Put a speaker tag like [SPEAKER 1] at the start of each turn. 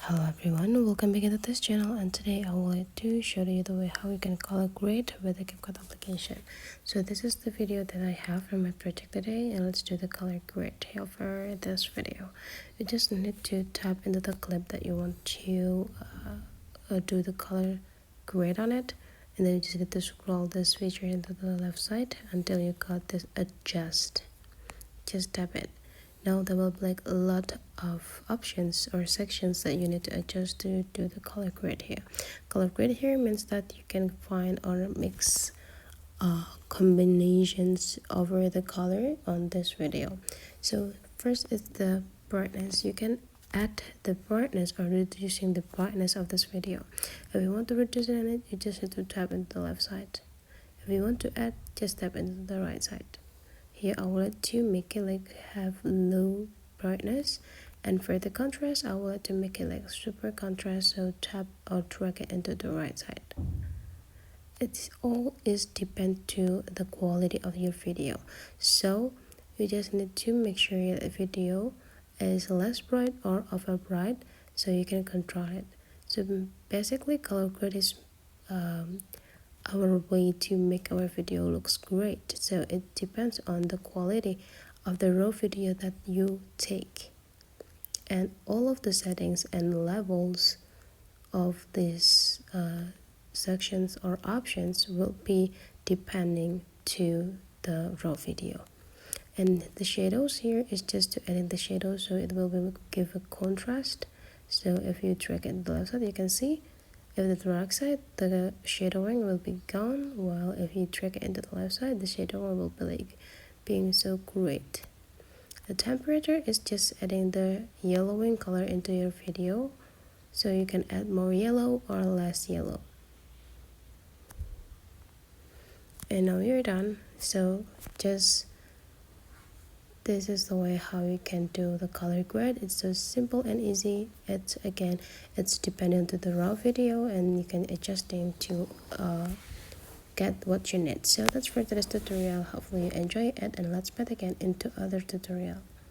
[SPEAKER 1] Hello everyone, welcome back to this channel, and today I would like to show you the way how you can color grade with the CapCut application. So this is the video that I have from my project today, and let's do the color grade here for this video. You just need to tap into the clip that you want to do the color grade on it, and then you just need to scroll this feature into the left side until you got this adjust. Just tap it. Now there will be like a lot of options or sections that you need to adjust to do the color grade here. Color grade here means that you can find or mix combinations over the color on this video. So first is the brightness. You can add the brightness or reducing the brightness of this video. If you want to reduce it, you just need to tap into the left side. If you want to add, just tap into the right side. Here I would like to make it like have low brightness, and for the contrast I would like to make it like super contrast, so tap or drag it into the right side. It's all is depend to the quality of your video, so you just need to make sure the video is less bright or over bright so you can control it. So basically color grade is our way to make our video looks great, so it depends on the quality of the raw video that you take, and all of the settings and levels of these sections or options will be depending to the raw video. And the shadows here is just to edit the shadows, so it will give a contrast. So if you drag it to the left side, you can see if the right side, the shadowing will be gone, while if you drag it into the left side, the shadowing will be like being so great. The temperature is just adding the yellowing color into your video, so you can add more yellow or less yellow. And now you're done. So just this is the way how you can do the color grade. It's so simple and easy. It's dependent to the raw video, and you can adjusting to get what you need. So that's for today's tutorial. Hopefully you enjoy it, and let's meet again into other tutorial.